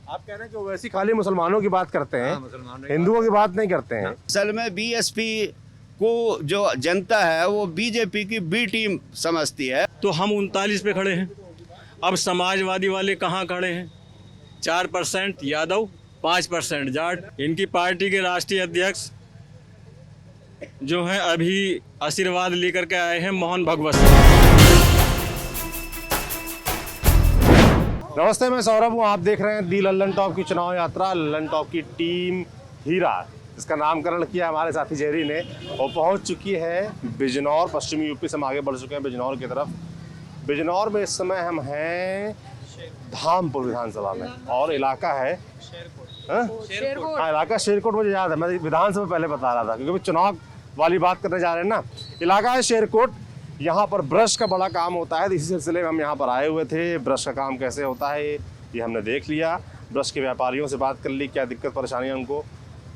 आप कह रहे हैं कि ओवैसी खाली मुसलमानों की बात करते हैं, हिंदुओं की बात नहीं करते हैं। असल में बीएसपी को जो जनता है वो बीजेपी की बी टीम समझती है। तो हम 39 पे खड़े हैं। अब समाजवादी वाले कहाँ खड़े हैं? 4% यादव, 5% जाट। इनकी पार्टी के राष्ट्रीय अध्यक्ष जो हैं अभी आशीर्वाद लेकर के आए हैं मोहन भगवत से। नमस्ते, मैं सौरभ हूँ। आप देख रहे हैं दी लल्लन टॉप की चुनाव यात्रा। लल्लन टॉप की टीम हीरा, इसका नामकरण किया हमारे साथी जेरी ने, और पहुंच चुकी है बिजनौर। पश्चिमी यूपी से हम आगे बढ़ चुके हैं बिजनौर की तरफ। बिजनौर में इस समय हम हैं धामपुर विधानसभा में, और इलाका है शेरकोट। हाँ, इलाका शेरकोट मुझे याद है, मैं विधानसभा पहले बता रहा था क्योंकि चुनाव वाली बात करने जा रहे हैं ना। इलाका है शेरकोट। यहाँ पर ब्रश का बड़ा काम होता है, इसी सिलसिले में हम यहाँ पर आए हुए थे। ब्रश का काम कैसे होता है ये हमने देख लिया, ब्रश के व्यापारियों से बात कर ली, क्या दिक्कत परेशानियाँ उनको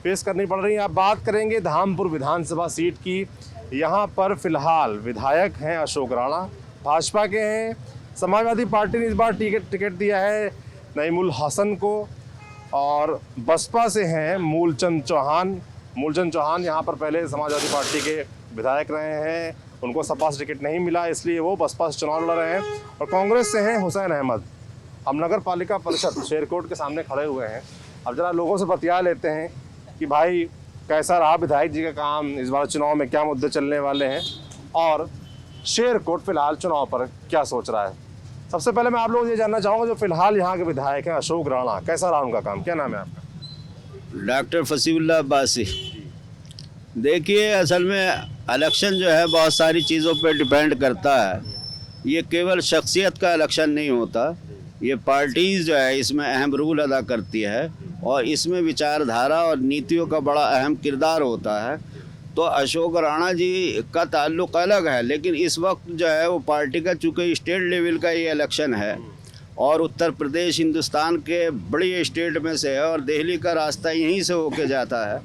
फेस करनी पड़ रही हैं। आप बात करेंगे धामपुर विधानसभा सीट की। यहाँ पर फिलहाल विधायक हैं अशोक राणा, भाजपा के हैं। समाजवादी पार्टी ने इस बार टिकट दिया है नईमुल हसन को, और बसपा से हैं मूलचंद चौहान। मूलचंद चौहान यहाँ पर पहले समाजवादी पार्टी के विधायक रहे हैं, उनको सपा से टिकट नहीं मिला, इसलिए वो बसपा से चुनाव लड़ रहे हैं। और कांग्रेस से हैं हुसैन अहमद। हम नगर पालिका परिषद शेरकोट के सामने खड़े हुए हैं। अब जरा लोगों से बतिया लेते हैं कि भाई कैसा रहा विधायक जी का काम, इस बार चुनाव में क्या मुद्दे चलने वाले हैं, और शेरकोट फिलहाल चुनाव पर क्या सोच रहा है। सबसे पहले मैं आप लोगों से ये जानना चाहूँगा, जो फिलहाल यहाँ के विधायक हैं अशोक राणा, कैसा रहा उनका काम, क्या नाम है आपका? डॉक्टर फसीउल्लाह अब्बासी। देखिए, असल में इलेक्शन जो है बहुत सारी चीज़ों पर डिपेंड करता है। ये केवल शख्सियत का इलेक्शन नहीं होता, ये पार्टीज़ जो है इसमें अहम रोल अदा करती है, और इसमें विचारधारा और नीतियों का बड़ा अहम किरदार होता है। तो अशोक राणा जी का ताल्लुक़ अलग है, लेकिन इस वक्त जो है वो पार्टी का, चूँकि स्टेट लेवल का ये इलेक्शन है और उत्तर प्रदेश हिंदुस्तान के बड़ी स्टेट में से है और दिल्ली का रास्ता यहीं से होके जाता है,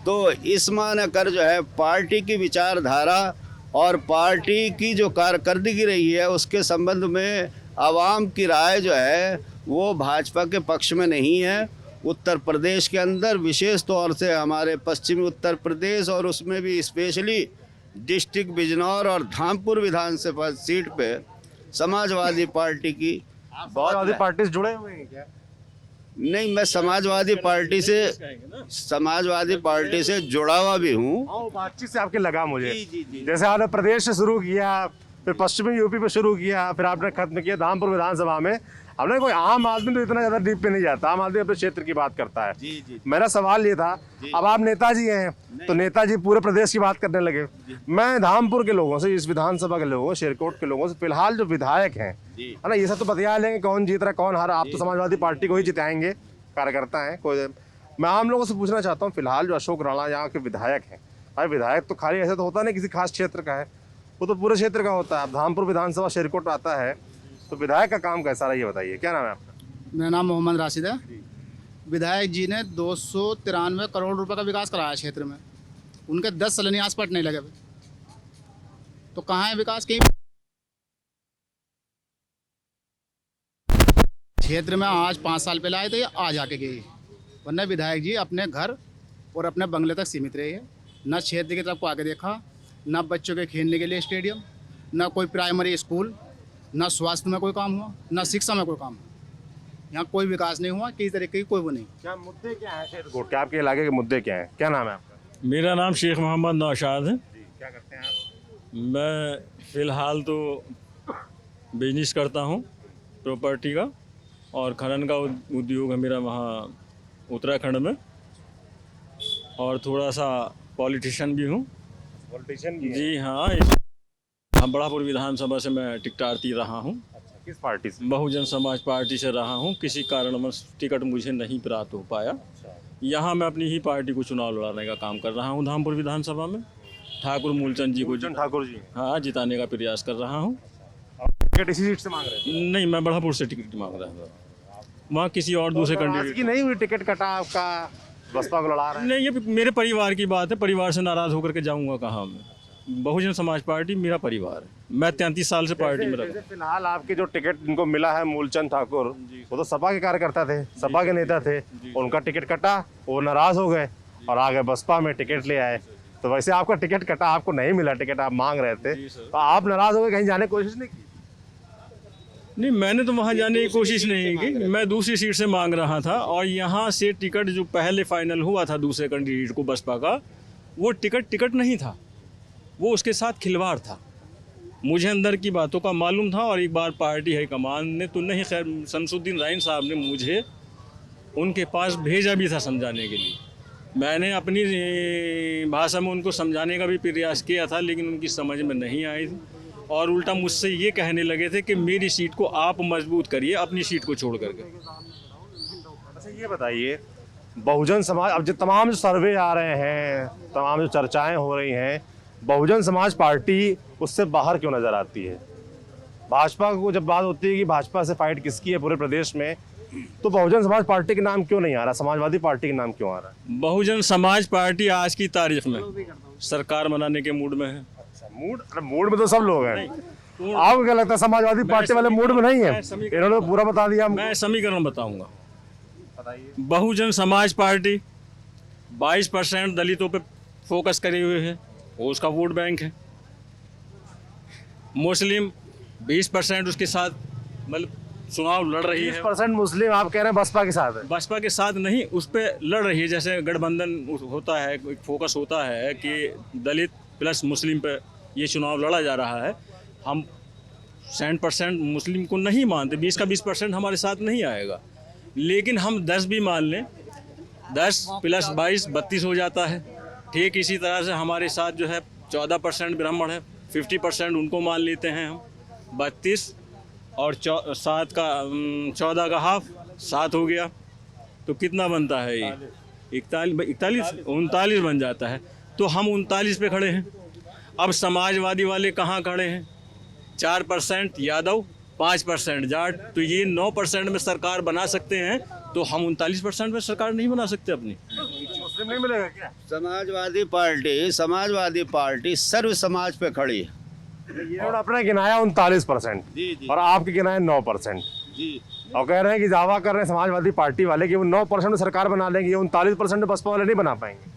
तो इस माने कर जो है पार्टी की विचारधारा और पार्टी की जो कारकर्दगी रही है उसके संबंध में आवाम की राय जो है वो भाजपा के पक्ष में नहीं है। उत्तर प्रदेश के अंदर विशेष तौर से हमारे पश्चिमी उत्तर प्रदेश, और उसमें भी स्पेशली डिस्ट्रिक्ट बिजनौर और धामपुर विधानसभा सीट पे समाजवादी पार्टी की समाजवादी पार्टी से जुड़े हुए हैं क्या? नहीं, मैं समाजवादी पार्टी से जुड़ा हुआ भी हूँ। बातचीत से आपके लगा मुझे, जैसे आपने प्रदेश से शुरू किया, फिर पश्चिमी यूपी पे शुरू किया, फिर आपने खत्म किया धामपुर विधानसभा में। हमने कोई आम आदमी तो इतना ज़्यादा डीप पे नहीं जाता, आम आदमी अपने क्षेत्र की बात करता है। मेरा सवाल ये था, अब आप नेताजी हैं तो नेताजी पूरे प्रदेश की बात करने लगे। मैं धामपुर के लोगों से, इस विधानसभा के लोगों, शेरकोट के लोगों से, फिलहाल जो विधायक हैं है ना, ये सब तो बतिया लेंगे कौन जीत रहा कौन हारा। आप तो समाजवादी पार्टी को ही जिताएंगे, कार्यकर्ता हैं कोई। मैं आम लोगों से पूछना चाहता हूँ, फिलहाल जो अशोक राणा यहाँ के विधायक हैं, भाई विधायक तो खाली ऐसा तो होता नहीं किसी खास क्षेत्र का है, वो तो पूरे क्षेत्र का होता है। अब धामपुर विधानसभा शेरकोट आता है, तो विधायक का काम कैसा रहा ये बताइए। क्या नाम है आपका? मेरा नाम मोहम्मद राशिद है। विधायक जी ने 293 करोड़ रुपए का विकास कराया क्षेत्र में, उनके 10 शिलान्यास पट नहीं लगे, तो कहाँ है विकास? कहीं क्षेत्र में आज 5 साल पहले आए थे, आज आके गए, वरना विधायक जी अपने घर और अपने बंगले तक सीमित रहे हैं। न क्षेत्र की तरफ को आके देखा, न बच्चों के खेलने के लिए स्टेडियम, न कोई प्राइमरी स्कूल, न स्वास्थ्य में कोई काम हुआ, न शिक्षा में कोई काम हुआ। यहाँ कोई विकास नहीं हुआ, किसी तरीके की कोई वो नहीं। क्या मुद्दे क्या हैं शेरकोट के, आपके इलाके के मुद्दे क्या हैं? क्या नाम है आपका? मेरा नाम शेख मोहम्मद नौशाद है। क्या करते हैं आप? मैं फ़िलहाल तो बिजनेस करता हूँ प्रॉपर्टी का, और खनन का उद्योग है मेरा वहाँ उत्तराखंड में, और थोड़ा सा पॉलिटिशियन भी हूँ। पॉलिटिशियन भी जी हाँ, बड़ापुर विधानसभा से मैं टिकटार्थी रहा हूँ। अच्छा, किस पार्टी से? बहुजन समाज पार्टी से रहा हूँ। किसी कारणवश टिकट मुझे नहीं प्राप्त हो पाया। यहाँ मैं अपनी ही पार्टी को चुनाव लड़ाने का काम कर रहा हूँ धामपुर विधानसभा में। ठाकुर मूलचंद जी को ठाकुर जी हाँ जिताने का प्रयास कर रहा हूँ। टिकट इसी सीट से मांग रहे हैं? नहीं, मैं बड़ापुर से टिकट मांग रहा हूँ, वहाँ किसी और दूसरे कैंडिडेट की नहीं हुई, टिकट कटा आपका, बसपा को लड़ा रहे हैं? नहीं, ये मेरे परिवार की बात है। परिवार से नाराज़ होकर के जाऊँगा कहाँ मैं? बहुजन समाज पार्टी मेरा परिवार है। मैं 33 साल से पार्टी में रहा। फिलहाल आपके जो टिकट इनको मिला है मूलचंद ठाकुर, वो तो सपा के कार्यकर्ता थे, सपा के नेता थे, उनका टिकट कटा, वो नाराज हो गए और आगे बसपा में टिकट ले आए। तो वैसे आपका टिकट कटा, आपको नहीं मिला टिकट, आप मांग रहे थे, तो आप नाराज हो गए, कहीं जाने की कोशिश नहीं की? नहीं, मैंने तो वहाँ जाने की कोशिश नहीं की, मैं दूसरी सीट से मांग रहा था। और यहाँ से टिकट जो पहले फाइनल हुआ था दूसरे कैंडिडेट को बसपा का, वो टिकट नहीं था, वो उसके साथ खिलवाड़ था। मुझे अंदर की बातों का मालूम था और एक बार पार्टी हाईकमान ने तो नहीं, खैर शमसुद्दीन राइन साहब ने मुझे उनके पास भेजा भी था समझाने के लिए। मैंने अपनी भाषा में उनको समझाने का भी प्रयास किया था, लेकिन उनकी समझ में नहीं आई थी और उल्टा मुझसे ये कहने लगे थे कि मेरी सीट को आप मजबूत करिए अपनी सीट को छोड़ करके। अच्छा ये बताइए, बहुजन समाज, अब जो तमाम जो सर्वे आ रहे हैं, तमाम जो चर्चाएं हो रही हैं, बहुजन समाज पार्टी उससे बाहर क्यों नजर आती है? भाजपा को जब बात होती है कि भाजपा से फाइट किसकी है पूरे प्रदेश में, तो बहुजन समाज पार्टी के नाम क्यों नहीं आ रहा, समाजवादी पार्टी के नाम क्यों आ रहा है? बहुजन समाज पार्टी आज की तारीख में सरकार बनाने के मूड में है। मूड में तो सब लोग हैं, आपको क्या लगता है समाजवादी पार्टी वाले मूड में नहीं है? इन्होंने तो पूरा बता दिया। मैं समीकरण बताऊंगा। बहुजन समाज पार्टी 22% दलितों पे फोकस करे हुए है, वो उसका वोट बैंक है। मुस्लिम 20% उसके साथ मतलब चुनाव लड़ रही है। 20% मुस्लिम आप कह रहे हैं बसपा के साथ है? बसपा के साथ नहीं, उस पर लड़ रही है। जैसे गठबंधन होता है, एक फोकस होता है कि दलित प्लस मुस्लिम पे ये चुनाव लड़ा जा रहा है। हम 60% मुस्लिम को नहीं मानते, 20 का 20% हमारे साथ नहीं आएगा, लेकिन हम 10 भी मान लें, 10 प्लस 22 32 हो जाता है। ठीक इसी तरह से हमारे साथ जो है 14% ब्राह्मण है, 50% उनको मान लेते हैं हम, 32 और 7 का 14 का हाफ 7 हो गया, तो कितना बनता है ये? 39 बन जाता है। तो हम 39 पे खड़े हैं। अब समाजवादी वाले कहाँ खड़े हैं? 4% यादव, 5% जाट, तो ये 9% में सरकार बना सकते हैं, तो हम 39% में सरकार नहीं बना सकते अपनी। मुस्लिम नहीं मिलेगा क्या? समाजवादी पार्टी सर्व समाज पे खड़ी है। इन्होंने अपना गिनाया 39% जी। और आपके गिनाए 9% जी। और कह रहे हैं कि दावा कर रहे हैं समाजवादी पार्टी वाले कि वो 9% में सरकार बना लेंगे, ये 39% बसपा वाले नहीं बना पाएंगे।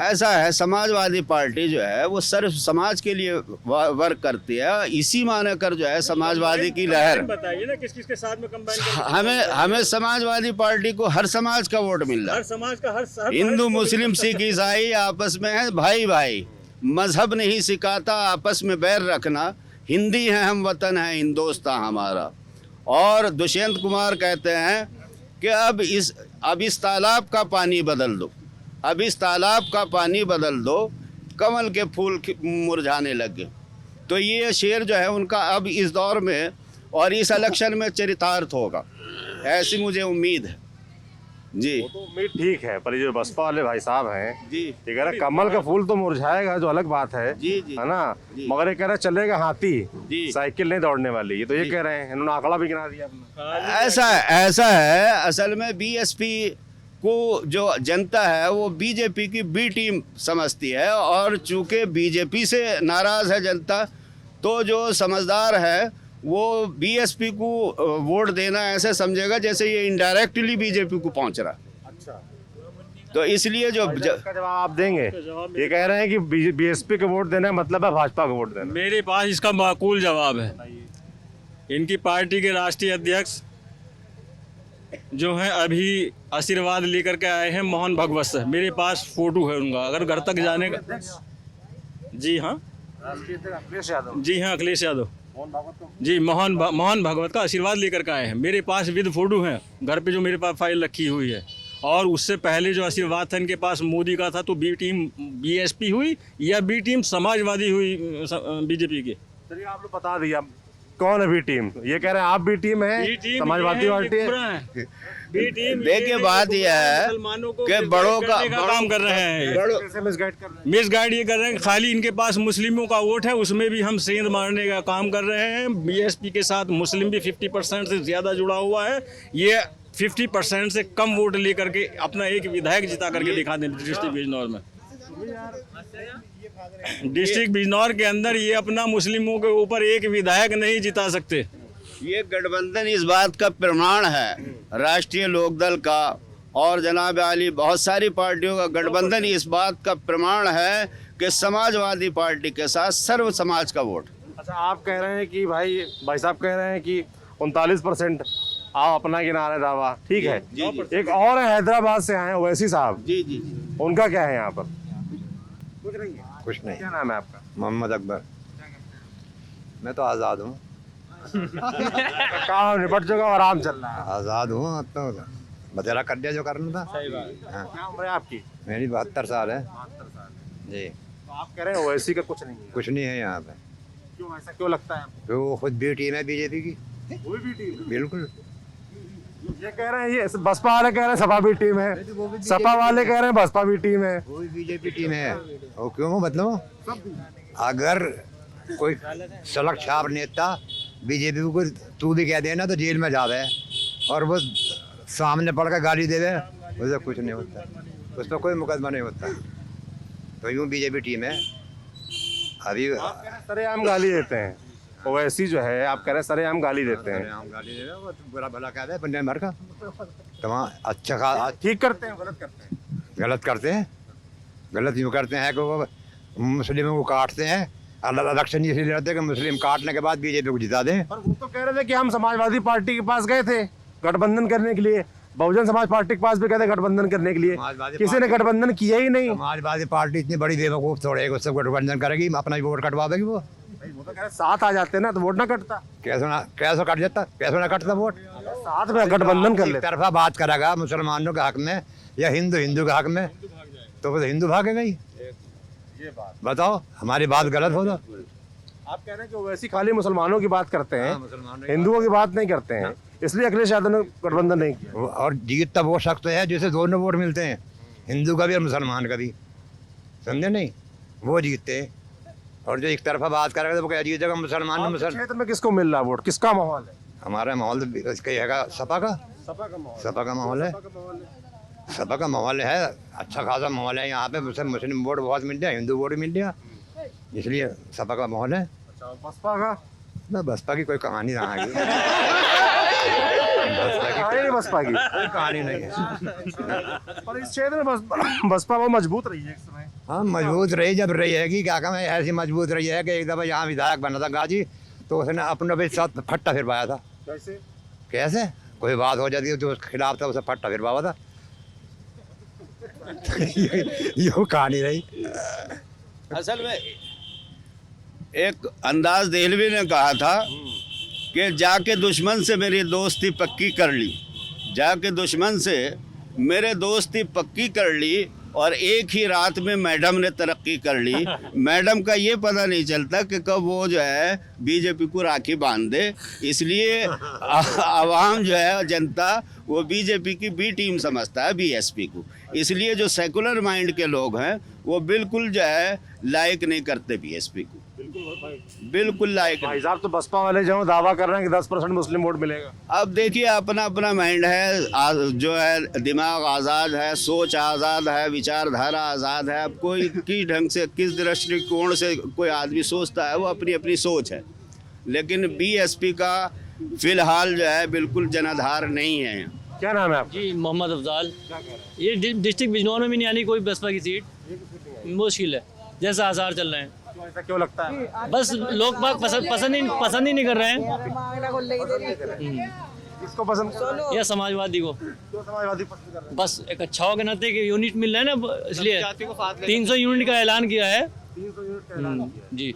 ऐसा है, समाजवादी पार्टी जो है वो सर्व समाज के लिए वर्क करती है। इसी माने कर जो है समाजवादी की लहर, बताइए ना किस किस के साथ में कंबाइन हमें समाजवादी पार्टी को हर समाज का वोट मिल रहा है। हर समाज का हर हिंदू मुस्लिम सिख ईसाई आपस में है भाई भाई। मजहब नहीं सिखाता आपस में बैर रखना। हिंदी है हम, वतन है हिंदुस्तान हमारा। और दुष्यंत कुमार कहते हैं कि अब इस तालाब का पानी बदल दो, अब इस तालाब का पानी बदल दो, कमल के फूल मुरझाने लगे। तो ये शेर जो है उनका अब इस दौर में और इस इलेक्शन में चरितार्थ होगा, ऐसी मुझे उम्मीद है जी। वो तो उम्मीद ठीक है, पर ये जो बसपा वाले भाई साहब हैं जी ये कह रहे कमल का फूल तो मुरझाएगा, जो अलग बात है, जी जी है ना, जी। मगर ये कह रहे चलेगा हाथी, जी। साइकिल नहीं दौड़ने वाली। ये तो ये कह रहे हैं, इन्होंने आंकड़ा भी गिना दिया अपना। ऐसा है। असल में बीएसपी को जो जनता है वो बीजेपी की बी टीम समझती है, और चूंकि बीजेपी से नाराज है जनता, तो जो समझदार है वो बीएसपी को वोट देना ऐसे समझेगा जैसे ये इनडायरेक्टली बीजेपी को पहुंच रहा। अच्छा, तो इसलिए जो इसका जवाब आप देंगे? ये कह रहे हैं कि बीएसपी को वोट देना मतलब है भाजपा को वोट देना। मेरे पास इसका माकूल जवाब है। इनकी पार्टी के राष्ट्रीय अध्यक्ष जो हैं अभी आशीर्वाद लेकर के आए हैं मोहन भागवत से, मेरे पास फोटो है उनका, अगर घर तक जाने का। जी हाँ, अखिलेश यादव। जी हाँ, अखिलेश यादव जी, मोहन भागवत का आशीर्वाद लेकर के आए हैं। मेरे पास विद फोटो है घर पे, जो मेरे पास फाइल रखी हुई है। और उससे पहले जो आशीर्वाद था इनके पास मोदी का था, तो बी टीम बीएसपी हुई या बी टीम समाजवादी हुई बीजेपी की। चलिए आप लोग बता दिया कौन है बी टीम। ये कह रहे हैं आप बी टीम है, समाजवादी पार्टी है। देखिए बात यह है कि बड़ों का काम कर रहे हैं, कैसे मिसगाइड कर रहे हैं? मिसगाइड ये कर रहे हैं। खाली इनके पास मुस्लिमों का वोट है, उसमें भी हम सेंध मारने का काम कर रहे हैं। बीएसपी के साथ मुस्लिम भी 50% से ज़्यादा जुड़ा हुआ है। ये 50% से कम वोट लेकर के अपना एक विधायक जिता करके दिखा दें डिस्ट्रिक्ट बिजनौर में। डिस्ट्रिक्ट बिजनौर के अंदर ये अपना मुस्लिमों के ऊपर एक विधायक नहीं जिता सकते। ये गठबंधन इस बात का प्रमाण है, राष्ट्रीय लोकदल का और जनाब आली बहुत सारी पार्टियों का गठबंधन इस बात का प्रमाण है कि समाजवादी पार्टी के साथ सर्व समाज का वोट। अच्छा, आप कह रहे हैं कि भाई साहब कह रहे हैं कि 39% आप अपना गिना रहे दावा, ठीक है। जी, जी। एक और है, हैदराबाद से आए हैं ओवैसी साहब, जी जी जी। उनका क्या है यहाँ पर? कुछ नहीं। क्या नाम है आपका? मोहम्मद अकबर। मैं तो आज़ाद हूँ। काम निपट चुका, आराम चल रहा है। आज़ाद हूँ, अब तो बतेरा कर दिया जो करना था। सही बात। हाँ। क्या उम्र है आपकी? मेरी 72 साल है। 72 साल। जी। तो आप कह रहे हैं ओवैसी का कुछ नहीं है? कुछ नहीं है यहाँ पे। क्यों, ऐसा क्यों लगता है आपको? तो वो खुद भी टीम है बीजेपी की। वो भी टीम है? बिल्कुल। ये कह रहे हैं, ये बसपा वाले कह रहे हैं सपा भी टीम है, सपा वाले कह रहे हैं बसपा भी टीम है। वो भी बीजेपी टीम है। और क्यों मतलब अगर कोई सड़क छाप नेता बीजेपी को तू भी कह देना तो जेल में जावे, और वो सामने पड़ कर गाली देवे, उससे कुछ नहीं होता, उस पर कोई मुकदमा नहीं होता। तो यूँ बीजेपी टीम है। अभी सरेआम गाली देते हैं ओवैसी जो है, आप कह रहे हैं सरेआम गाली देते हैं। हम गाली दे रहे हो, तो बुरा भला कहते हैं बंदे मर का। तो वहाँ अच्छा खा ठीक करते हैं, गलत करते हैं? गलत करते हैं। गलत यूँ करते हैं कि वो मुस्लिमों को काटते हैं। इलेक्शन इसलिए लड़ते हैं कि मुस्लिम काटने के बाद बीजेपी को जिता दें। और वो तो कह रहे थे कि हम समाजवादी पार्टी के पास गए थे गठबंधन करने के लिए, बहुजन समाज पार्टी के पास भी गए थे गठबंधन करने के लिए, समाजवादी किसी ने गठबंधन किया ही नहीं। समाजवादी पार्टी इतनी बड़ी बेवकूफ़ थोड़े है कि उससे गठबंधन करेगी, अपना वोट कटवा देगी। वो वो तो कह रहे साथ आ जाते ना तो वोट ना कटता। कैसे कट जाता, कैसे ना कटता वोट। साथ में गठबंधन कर एक लेते। तरफा बात करेगा मुसलमानों के हक में या हिंदू के हक में, तो वो हिंदू भागेगा ही। ये बात बताओ, हमारी बात गलत हो तो। आप कह रहे हैं कि वैसी खाली मुसलमानों की बात करते हैं, हाँ, मुसलमानों की हिंदुओं की बात नहीं करते हैं, इसलिए अखिलेश यादव ने गठबंधन नहीं किया। और जीत तब वो शख्स है जिसे दोनों वोट मिलते हैं, हिंदू का भी और मुसलमान का भी, समझे नहीं, वो जीतते हैं। और जो एक तरफा बात करेगा तो वो क्या जीतेगा, मुसलमान ने आपके क्षेत्र में किसको मिल रहा है वोट, किसका माहौल है? हमारा माहौल तो इसका ही हैगा, सपा का। सपा का माहौल। सपा का माहौल है। सपा का माहौल है, अच्छा खासा माहौल है यहाँ पे। मुस्लिम वोट बहुत मिल गया, हिंदू वोट मिल गया, इसलिए सपा का माहौल है। अच्छा, बसपा का? ना बसपा की कोई कहानी ना आगे। बसपा की कोई कहानी नहीं है। पर इस क्षेत्र में बसपा बहुत मजबूत रही है एक समय। हाँ, मजबूत रही जब रही है कि क्या कहना है, ऐसी मजबूत रही है कि एक दफ़ा यहाँ विधायक बना था गाजी, तो उसने अपने भी साथ फट्टा फिरवाया था। कैसे? कैसे कोई बात हो जाती है जो उसके खिलाफ था, उसे फट्टा फिरवाया था। ये कहानी रही। असल में एक अंदाज देहलवी ने कहा था कि जाके दुश्मन से मेरी दोस्ती पक्की कर ली, जाके दुश्मन से मेरे दोस्ती पक्की कर ली, और एक ही रात में मैडम ने तरक्की कर ली। मैडम का ये पता नहीं चलता कि कब वो जो है बीजेपी को राखी बांध दे, इसलिए आवाम जो है, जनता, वो बीजेपी की बी टीम समझता है, बीएसपी को। इसलिए जो सेकुलर माइंड के लोग हैं वो बिल्कुल जो है लाइक नहीं करते बीएसपी को, बिल्कुल लाइक नहीं। भाई साहब तो बसपा वाले जो दावा कर रहे हैं कि 10% मुस्लिम वोट मिलेगा। अब देखिए, अपना अपना माइंड है, जो है दिमाग आज़ाद है, सोच आज़ाद है, विचारधारा आज़ाद है। अब कोई किस ढंग से, किस दृष्टिकोण से कोई आदमी सोचता है, वो अपनी अपनी सोच है। लेकिन बीएसपी का फिलहाल जो है बिल्कुल जनाधार नहीं है। क्या नाम है आपका? जी मोहम्मद अफजाल। ये डिस्ट्रिक्ट बिजनौर में भी नहीं आनी कोई बसपा की सीट, मुश्किल है, जैसे आसार चल रहे हैं। तो ऐसा क्यों लगता है? बस लोग बाग पसंद ही नहीं कर रहे हैं। किसको पसंद? या समाजवादी को, क्यों समाजवादी पसंद कर रहे हैं? बस एक अच्छा हो के नाते कि यूनिट मिल रहा है ना, इसलिए 300 यूनिट का ऐलान किया है। 300 यूनिट का ऐलान किया है। जी।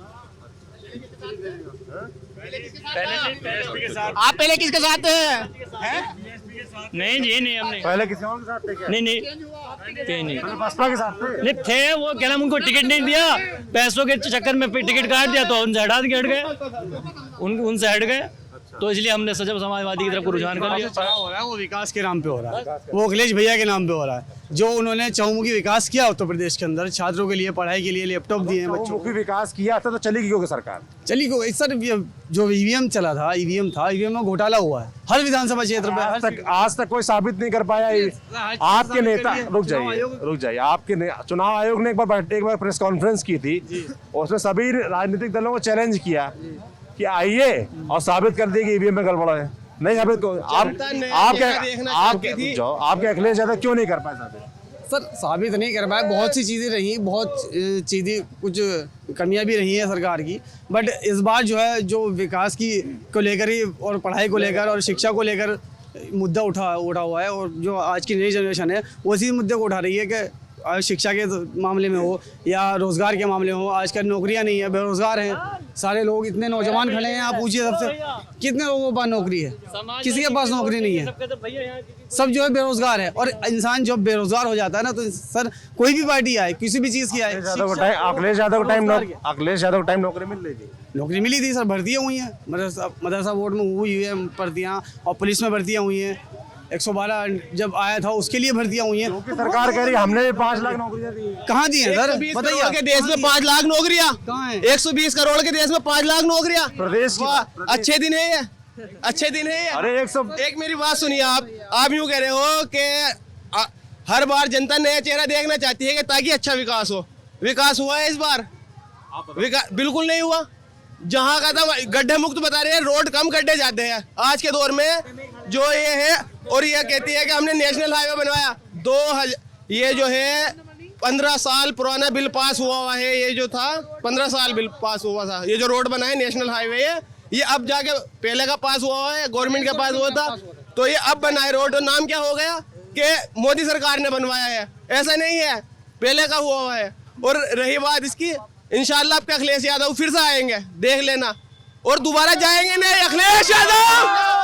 आप पहले किसके साथ हैं? नहीं जी, नहीं हमने, पहले किसी और के साथ थे क्या? नहीं नहीं थे नहीं, पहले बसपा के साथ थे। नहीं थे। वो क्या नाम, उनको टिकट नहीं दिया, पैसों के चक्कर में टिकट काट दिया, तो उनसे हटा के हट गए, उनसे हट गए। तो इसलिए हमने सजग समाजवादी की तरफ को रुझान कर लिया। चुनाव हो रहा है वो विकास के नाम पे हो रहा है, वो अखिलेश भैया के नाम पे हो रहा है। जो उन्होंने चहुमुखी विकास किया उत्तर प्रदेश के अंदर, छात्रों के लिए पढ़ाई के लिए लैपटॉप दिए हैं बच्चों को। मुख्य विकास किया था तो चलेगी क्यों सरकार? चलिए को सर, जो ईवीएम चला था, ईवीएम में घोटाला हुआ है हर विधानसभा क्षेत्र में। आज तक कोई साबित नहीं कर पाया। आपके नेता, रुक जाइए, आपके चुनाव आयोग ने एक बार प्रेस कॉन्फ्रेंस की थी, उसमें सभी राजनीतिक दलों को चैलेंज किया कि आइए और साबित कर दिए कि ईवीएम में गड़बड़ है। नहीं साबित को आपके अखिलेश यादव क्यों नहीं कर पाए साबित? सर साबित नहीं कर पाए, बहुत सी चीज़ें रही, बहुत चीज़ें कुछ कमियां भी रही हैं सरकार की। बट इस बार जो है, जो विकास की को लेकर ही और पढ़ाई को लेकर और शिक्षा को लेकर मुद्दा उठा हुआ है, और जो आज की नई जनरेशन है वो इसी मुद्दे को उठा रही है कि शिक्षा के मामले में हो या रोज़गार के मामले में हो। आजकल नौकरियां नहीं है, बेरोज़गार हैं सारे लोग, इतने नौजवान खड़े हैं। आप पूछिए सबसे, कितने लोगों के पास नौकरी है? किसी के पास नौकरी नहीं है, सब जो है बेरोजगार है। और इंसान जब बेरोजगार हो जाता है ना, तो सर कोई भी पार्टी आए, किसी भी चीज़ की आए, अखिलेश यादव को टाइम नौकरी मिल रही थी, नौकरी मिली थी सर, भर्तियाँ हुई हैं मदरसा बोर्ड में हुई है भर्तियाँ, और पुलिस में भर्तियाँ हुई हैं। 112 जब आया था उसके लिए भर्तियाँ हुई हैं। सरकार कह रही है हमने 5 लाख नौकरियां दी, कहाँ दी है सर? बताइए के देश में 5 लाख नौकरियाँ कहाँ है? 120 करोड़ के देश में 5 लाख नौकरियाँ। प्रदेश की अच्छे दिन है ये, अच्छे दिन है ये। अरे एक मेरी बात सुनिए, आप यूँ कह रहे हो कि हर बार जनता नया चेहरा देखना चाहती है कि ताकि अच्छा विकास हो। विकास हुआ है इस बार? बिल्कुल नहीं हुआ। जहाँ का था गड्ढे मुक्त बता रहे हैं, रोड कम गड्ढे जाते हैं आज के दौर में। जो ये है, और ये कहती है कि हमने नेशनल हाईवे बनवाया। ये जो है 15 साल पुराना बिल पास हुआ है, ये जो था 15 साल बिल पास हुआ था। ये जो रोड बना है नेशनल हाईवे है, ये अब जाके पहले का पास हुआ है, गवर्नमेंट का पास हुआ था, तो ये अब बना है रोड। नाम क्या हो गया कि मोदी सरकार ने बनवाया है, ऐसा नहीं है, पहले का हुआ है। और रही बात इसकी, इंशाल्लाह आपके अखिलेश यादव फिर से आएंगे, देख लेना, और दोबारा जाएंगे नहीं अखिलेश यादव,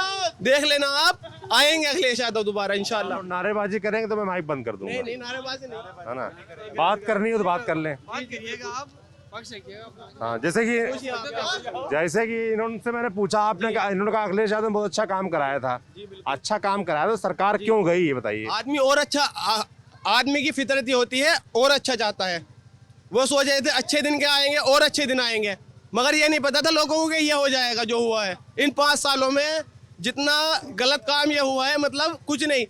देख लेना आप, आएंगे अखिलेश यादव दोबारा इंशाल्लाह। नारेबाजी करेंगे तो मैं माइक बंद कर दूंगा। नहीं नारेबाजी नहीं, है ना, बात करनी हो तो बात कर लें। हाँ, जैसे कि इन्होंने मैंने पूछा, इन्होंने कहा अखिलेश यादव ने बहुत अच्छा काम कराया था। अच्छा काम कराया तो सरकार क्यों गई, ये बताइए। आदमी और अच्छा, आदमी की फितरत ये होती है और अच्छा चाहता है। वो सोच रहे थे अच्छे दिन के आएंगे और अच्छे दिन आएंगे, मगर ये नहीं पता था लोगों को कि ये हो जाएगा जो हुआ है। इन 5 सालों में जितना गलत काम ये हुआ है, मतलब कुछ नहीं,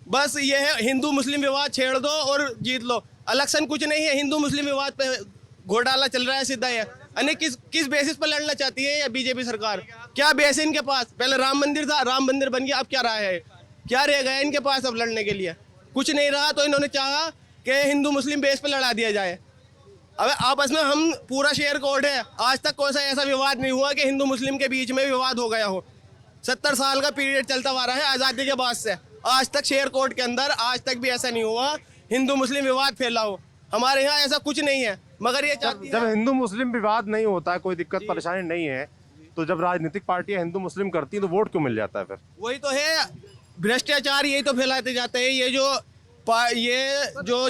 बस ये है हिंदू मुस्लिम विवाद छेड़ दो और जीत लो। इलेक्शन कुछ नहीं है, हिंदू मुस्लिम विवाद पे घोटाला चल रहा है सीधा ये। यानी किस बेसिस पर लड़ना चाहती है ये बीजेपी सरकार? क्या बेस है इनके पास? पहले राम मंदिर था, राम मंदिर बन गया, अब क्या रहा है, क्या रह गया इनके पास अब लड़ने के लिए? कुछ नहीं रहा। तो इन्होंने चाहा कि हिंदू मुस्लिम बेस पर लड़ा दिया जाए। अब आपस में हम पूरा शेयर कोड है, आज तक कोई सा ऐसा विवाद नहीं हुआ कि हिंदू मुस्लिम के बीच में विवाद हो गया हो। 70 साल का पीरियड चलता आ रहा है आज़ादी के बाद से, आज तक शेयर कोड के अंदर आज तक भी ऐसा नहीं हुआ हिंदू मुस्लिम विवाद फैला हो। हमारे यहाँ ऐसा कुछ नहीं है, मगर ये जब हिंदू मुस्लिम विवाद नहीं होता है, कोई दिक्कत परेशानी नहीं है, तो जब राजनीतिक पार्टियां हिंदू मुस्लिम करती हैं तो वोट क्यों मिल जाता है फिर? वही तो है, भ्रष्टाचार यही तो फैलाते जाते हैं। ये जो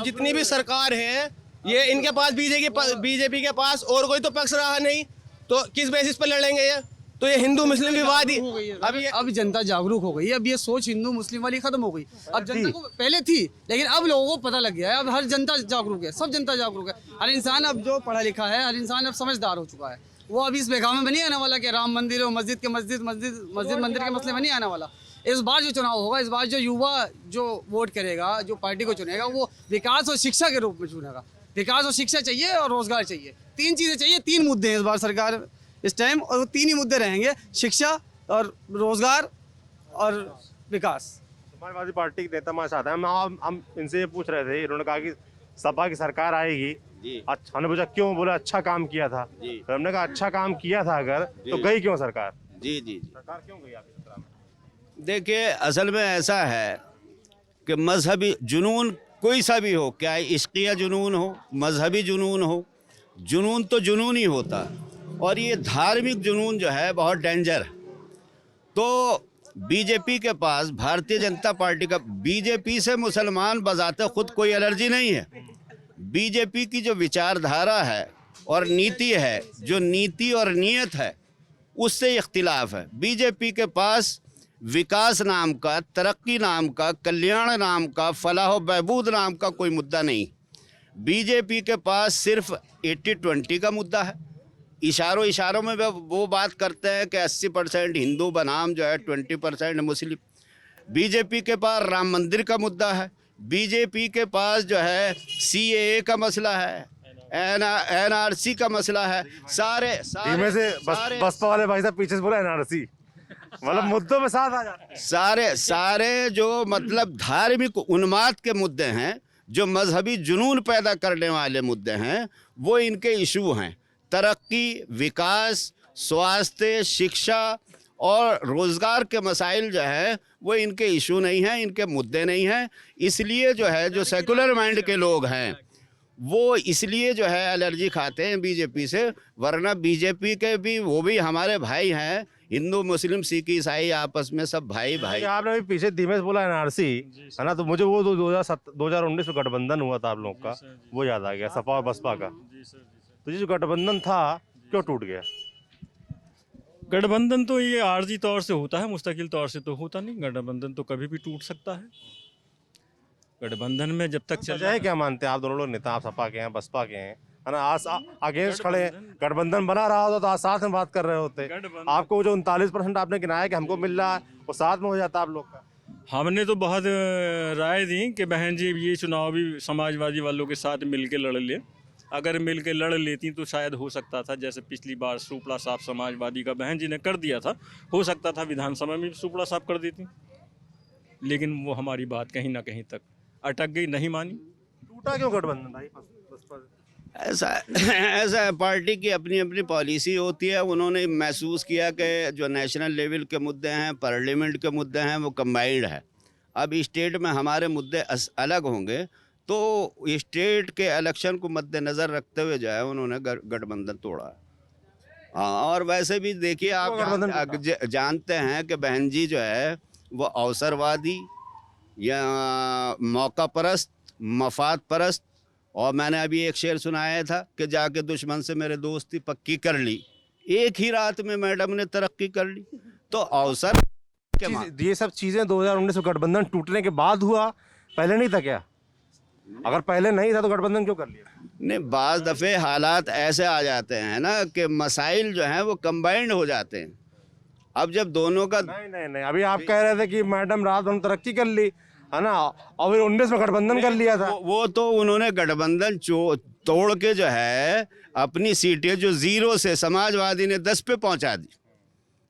जितनी भी सरकार है, ये इनके पास बीजेपी के पास और कोई तो पक्ष रहा नहीं, तो किस बेसिस पर लड़ेंगे ये? तो ये हिंदू मुस्लिम विवाद ही अब जनता जागरूक हो गई। अब ये सोच हिंदू मुस्लिम वाली खत्म हो गई। अब जनता को पहले थी, लेकिन अब लोगों को पता लग गया है। अब हर जनता जागरूक है, सब जनता जागरूक है। हर इंसान अब जो पढ़ा लिखा है, हर इंसान अब समझदार हो चुका है। वो अभी इस बेगाम में नहीं आने वाला कि राम मंदिर और मस्जिद मंदिर के मसले में नहीं आने वाला। इस बार जो चुनाव होगा, इस बार जो युवा जो वोट करेगा, जो पार्टी को चुनेगा, वो विकास और शिक्षा के रूप में चुनेगा। विकास और शिक्षा चाहिए और रोजगार चाहिए, 3 चीज़ें चाहिए। 3 मुद्दे हैं इस बार सरकार इस टाइम, और वो 3 ही मुद्दे रहेंगे, शिक्षा और रोजगार और विकास। समाजवादी पार्टी के नेता हमारे साथ हैं, हम इनसे ये पूछ रहे थे, इन्होंने कहा कि सपा की सरकार आएगी। अच्छा, हमने पूछा क्यों, बोला अच्छा काम किया था। तो हमने कहा अच्छा काम किया था अगर, तो गई क्यों सरकार? जी सरकार क्यों गई आपकी सरकार में? देखिए, असल में ऐसा है कि मजहबी जुनून कोई सा भी हो, क्या इश्किया जुनून हो, मजहबी जुनून हो, जुनून तो जुनून ही होता। और ये धार्मिक जुनून जो है बहुत डेंजर। तो बीजेपी के पास, भारतीय जनता पार्टी का, बीजेपी से मुसलमान बजाते खुद कोई एलर्जी नहीं है। बीजेपी की जो विचारधारा है और नीति है, जो नीति और नीयत है, उससे इख्तिलाफ है। बीजेपी के पास विकास नाम का, तरक्की नाम का, कल्याण नाम का, फलाह बहबूद नाम का कोई मुद्दा नहीं। बीजेपी के पास सिर्फ 80-20 का मुद्दा है। इशारों में वो बात करते हैं कि 80% हिंदू बनाम जो है 20% मुस्लिम। बीजेपी के पास राम मंदिर का मुद्दा है। बीजेपी के पास जो है CAA का मसला है, NRC का मसला है। सारे में से बसपा वाले भाई साहब पीछे से बोला NRC, मतलब मुद्दों में साथ आ जाते हैं। सारे जो मतलब धार्मिक उन्माद के मुद्दे हैं, जो मजहबी जुनून पैदा करने वाले मुद्दे हैं, वो इनके इशू हैं। तरक्की, विकास, स्वास्थ्य, शिक्षा और रोज़गार के मसाइल जो है वो इनके इशू नहीं हैं, इनके मुद्दे नहीं हैं। इसलिए जो है जो सेकुलर माइंड के लोग हैं वो इसलिए जो है एलर्जी खाते हैं बीजेपी से, वरना बीजेपी के भी वो भी हमारे भाई हैं। हिंदू, मुस्लिम, सिख, ईसाई आपस में सब भाई। आपने अभी पीछे धीमे से बोला NRC है ना, तो मुझे वो 2019 में गठबंधन हुआ था आप लोगों का, वो याद आ गया, सपा और बसपा का। तो ये जो गठबंधन था क्यों टूट गया? गठबंधन तो ये आर्जी तौर से होता है, मुस्तकिल तौर से तो होता नहीं। गठबंधन तो कभी भी टूट सकता है। गठबंधन में जब तक चल है, क्या मानते हैं आप दोनों लोग नेता, आप सपा के हैं, बसपा के हैं, है ना, आज अगेंस्ट खड़े हैं। गठबंधन बना रहा होता तो आज साथ में बात कर रहे होते। आपको जो 39% आपने गिनाया कि हमको मिल रहा है, वो साथ में हो जाता आप लोग का। हमने तो बहुत राय दी कि बहन जी ये चुनाव भी समाजवादी वालों के साथ मिल के लड़ ले। अगर मिल के लड़ लेती तो शायद हो सकता था, जैसे पिछली बार सुपला साहब समाजवादी का बहन जी ने कर दिया था, हो सकता था विधानसभा में भी सुपला साहब कर देती। लेकिन वो हमारी बात कहीं ना कहीं तक अटक गई, नहीं मानी। टूटा क्यों गठबंधन भाई? ऐसा है, पार्टी की अपनी अपनी पॉलिसी होती है। उन्होंने महसूस किया कि जो नेशनल लेवल के मुद्दे हैं, पार्लियामेंट के मुद्दे हैं, वो कंबाइंड है। अब स्टेट में हमारे मुद्दे अलग होंगे, तो स्टेट के इलेक्शन को मद्देनज़र रखते हुए जो है उन्होंने गठबंधन तोड़ा। हाँ, और वैसे भी देखिए आप जानते हैं कि बहन जी जो है वो अवसरवादी या मौका परस्त, मफाद परस्त, और मैंने अभी एक शेर सुनाया था कि जाके दुश्मन से मेरे दोस्ती पक्की कर ली। एक ही रात में मैडम ने तरक्की कर ली। तो अवसर ये सब चीज़ें 2019 में गठबंधन टूटने के बाद हुआ, पहले नहीं था क्या? अगर पहले नहीं था तो गठबंधन क्यों कर लिया? नहीं, बाज़ दफ़े हालात ऐसे आ जाते हैं ना कि मसाइल जो हैं वो कंबाइंड हो जाते हैं। अब जब दोनों का नहीं, अभी आप कह रहे थे कि मैडम रात भर तरक्की कर ली, है ना, और फिर 19 में गठबंधन कर लिया था। वो तो उन्होंने गठबंधन तोड़ के जो है अपनी सीटें जो 0 से समाजवादी ने 10 पे पहुंचा दी।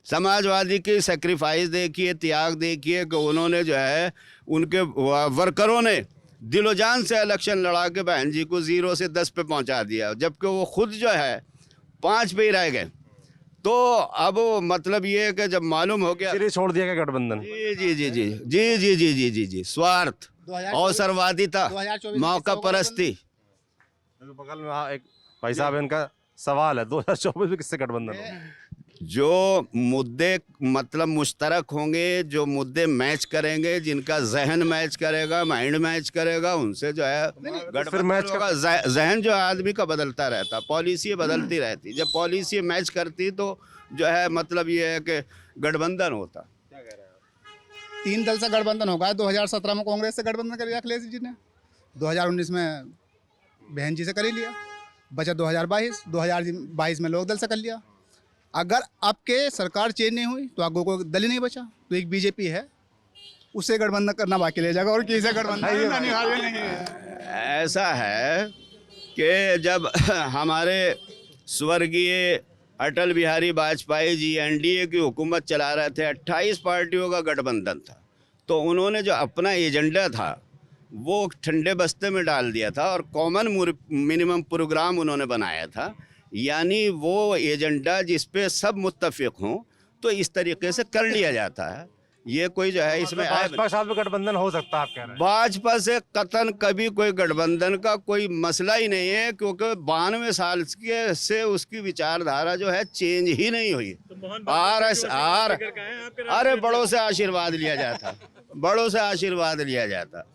समाजवादी की सेक्रीफाइस देखिए, त्याग देखिए कि उन्होंने जो है उनके वर्करों ने दिलो जान से इलेक्शन लड़ा के बहन जी को 0 से 10 पे पहुंचा दिया, जबकि वो खुद जो है 5 पे ही रह गए। तो अब मतलब ये है कि जब मालूम हो गया, छोड़ दिया गया गठबंधन। जी, स्वार्थ, अवसरवादिता, मौका परस्ती। बगल में एक भाई साहब, इनका सवाल है 2024 में किससे गठबंधन होगा? जो मुद्दे मतलब मुश्तरक होंगे, जो मुद्दे मैच करेंगे, जिनका जहन मैच करेगा, माइंड मैच करेगा, उनसे जो है गठबंधन मैच होगा। जहन जो आदमी का बदलता रहता, पॉलिसी बदलती रहती। जब पॉलिसी मैच करती तो जो है मतलब ये है कि गठबंधन होता। 3 दल से गठबंधन होगा। 2017 में कांग्रेस से गठबंधन कर लिया अखिलेश जी ने, 2019 में बहन जी से कर ही लिया, बचा 2022 में लोक दल से कर लिया। अगर आपके सरकार चेंज नहीं हुई तो आगे कोई दल ही नहीं बचा, तो एक बीजेपी है, उससे गठबंधन करना बाकी रह जाएगा। और किसी गठबंधन नहीं है। ऐसा है कि जब हमारे स्वर्गीय अटल बिहारी वाजपेयी जी NDA की हुकूमत चला रहे थे, 28 पार्टियों का गठबंधन था, तो उन्होंने जो अपना एजेंडा था वो ठंडे बस्ते में डाल दिया था और कॉमन मिनिमम प्रोग्राम उन्होंने बनाया था। यानी वो एजेंडा जिस पे सब मुत्तफिक हों, तो इस तरीके से कर लिया जाता है। ये कोई जो है इसमें भाजपा साथ में गठबंधन हो सकता है, आप कह रहे हैं? भाजपा से कतन कभी कोई गठबंधन का कोई मसला ही नहीं है, क्योंकि 92 साल के से उसकी विचारधारा जो है चेंज ही नहीं हुई। अरे बड़ों से आशीर्वाद लिया जाता, बड़ों से आशीर्वाद लिया जाता,